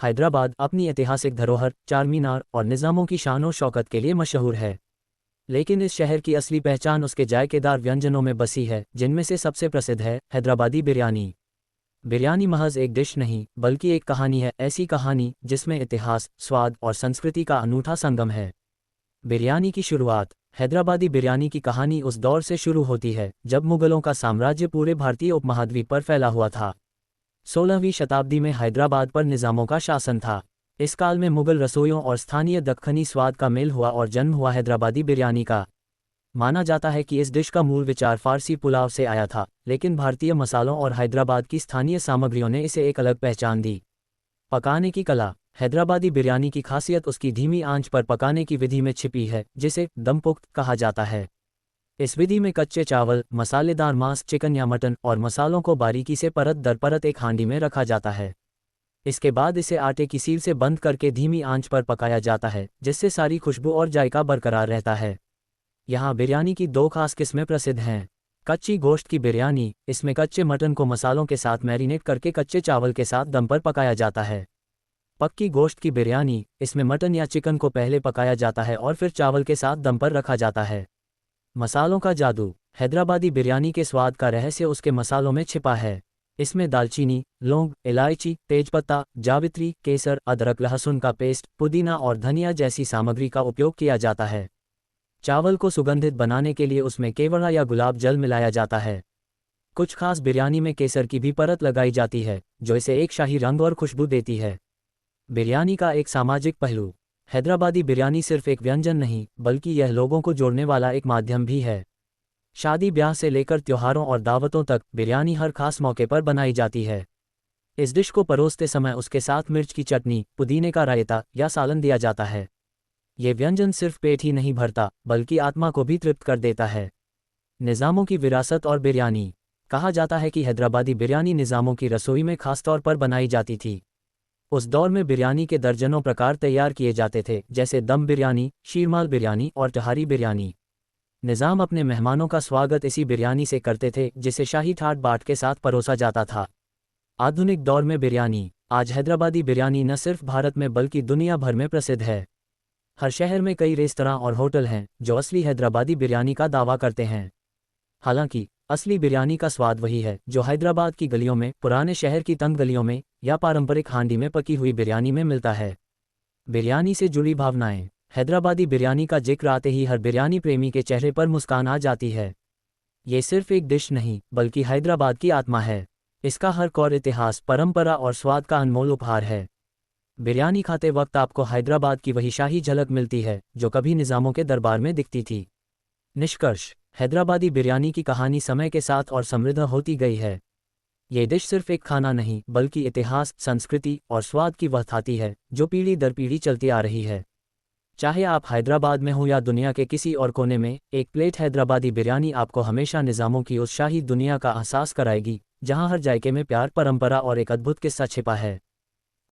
हैदराबाद अपनी ऐतिहासिक धरोहर, चार मीनार और निज़ामों की शान और शौकत के लिए मशहूर है। लेकिन इस शहर की असली पहचान उसके जायकेदार व्यंजनों में बसी है, जिनमें से सबसे प्रसिद्ध है हैदराबादी बिरयानी। बिरयानी महज एक डिश नहीं, बल्कि एक कहानी है, ऐसी कहानी जिसमें इतिहास, स्वाद और संस्कृति का अनूठा संगम है। बिरयानी की शुरुआत। हैदराबादी बिरयानी की कहानी उस दौर से शुरू होती है जब मुगलों का साम्राज्य पूरे भारतीय उपमहाद्वीप पर फैला हुआ था। 16वीं शताब्दी में हैदराबाद पर निज़ामों का शासन था। इस काल में मुगल रसोइयों और स्थानीय दक्खनी स्वाद का मेल हुआ और जन्म हुआ हैदराबादी बिरयानी का। माना जाता है कि इस डिश का मूल विचार फारसी पुलाव से आया था, लेकिन भारतीय मसालों और हैदराबाद की स्थानीय सामग्रियों ने इसे एक अलग पहचान दी। पकाने की कला। हैदराबादी बिरयानी की खासियत उसकी धीमी आंच पर पकाने की विधि में छिपी है, जिसे दम पुख्त कहा जाता है। इस विधि में कच्चे चावल, मसालेदार मांस, चिकन या मटन और मसालों को बारीकी से परत दर परत एक हांडी में रखा जाता है। इसके बाद इसे आटे की सील से बंद करके धीमी आंच पर पकाया जाता है, जिससे सारी खुशबू और जायका बरकरार रहता है। यहाँ बिरयानी की दो खास किस्में प्रसिद्ध हैं। कच्ची गोश्त की बिरयानी। इसमें कच्चे मटन को मसालों के साथ मैरिनेट करके कच्चे चावल के साथ दम पर पकाया जाता है। पक्की गोश्त की बिरयानी। इसमें मटन या चिकन को पहले पकाया जाता है और फिर चावल के साथ दम पर रखा जाता है। मसालों का जादू। हैदराबादी बिरयानी के स्वाद का रहस्य उसके मसालों में छिपा है। इसमें दालचीनी, लौंग, इलायची, तेजपत्ता, जावित्री, केसर, अदरक, लहसुन का पेस्ट, पुदीना और धनिया जैसी सामग्री का उपयोग किया जाता है। चावल को सुगंधित बनाने के लिए उसमें केवड़ा या गुलाब जल मिलाया जाता है। कुछ खास बिरयानी में केसर की भी परत लगाई जाती है, जो इसे एक शाही रंग और खुशबू देती है। बिरयानी का एक सामाजिक पहलू। हैदराबादी बिरयानी सिर्फ एक व्यंजन नहीं, बल्कि यह लोगों को जोड़ने वाला एक माध्यम भी है। शादी ब्याह से लेकर त्योहारों और दावतों तक बिरयानी हर खास मौके पर बनाई जाती है। इस डिश को परोसते समय उसके साथ मिर्च की चटनी, पुदीने का रायता या सालन दिया जाता है। ये व्यंजन सिर्फ पेट ही नहीं भरता, बल्कि आत्मा को भी तृप्त कर देता है। निज़ामों की विरासत और बिरयानी। कहा जाता है कि हैदराबादी बिरयानी निज़ामों की रसोई में खासतौर पर बनाई जाती थी। उस दौर में बिरयानी के दर्जनों प्रकार तैयार किए जाते थे, जैसे दम बिरयानी, शीरमाल बिरयानी और तहारी बिरयानी। निज़ाम अपने मेहमानों का स्वागत इसी बिरयानी से करते थे, जिसे शाही ठाट बाट के साथ परोसा जाता था। आधुनिक दौर में बिरयानी। आज हैदराबादी बिरयानी न सिर्फ भारत में बल्कि दुनिया भर में प्रसिद्ध है। हर शहर में कई रेस्तरां और होटल हैं जो असली हैदराबादी बिरयानी का दावा करते हैं। हालांकि असली बिरयानी का स्वाद वही है जो हैदराबाद की गलियों में, पुराने शहर की तंग गलियों में या पारंपरिक हांडी में पकी हुई बिरयानी में मिलता है। बिरयानी से जुड़ी भावनाएं। हैदराबादी बिरयानी का जिक्र आते ही हर बिरयानी प्रेमी के चेहरे पर मुस्कान आ जाती है। ये सिर्फ एक डिश नहीं, बल्कि हैदराबाद की आत्मा है। इसका हर कौर इतिहास, परंपरा और स्वाद का अनमोल उपहार है। बिरयानी खाते वक्त आपको हैदराबाद की वही शाही झलक मिलती है जो कभी निज़ामों के दरबार में दिखती थी। निष्कर्ष। हैदराबादी बिरयानी की कहानी समय के साथ और समृद्ध होती गई है। ये डिश सिर्फ एक खाना नहीं, बल्कि इतिहास, संस्कृति और स्वाद की वह थाती है जो पीढ़ी दर पीढ़ी चलती आ रही है। चाहे आप हैदराबाद में हो या दुनिया के किसी और कोने में, एक प्लेट हैदराबादी बिरयानी आपको हमेशा निज़ामों की उस शाही दुनिया का एहसास कराएगी, जहां हर जायके में प्यार, परंपरा और एक अद्भुत किस्सा छिपा है।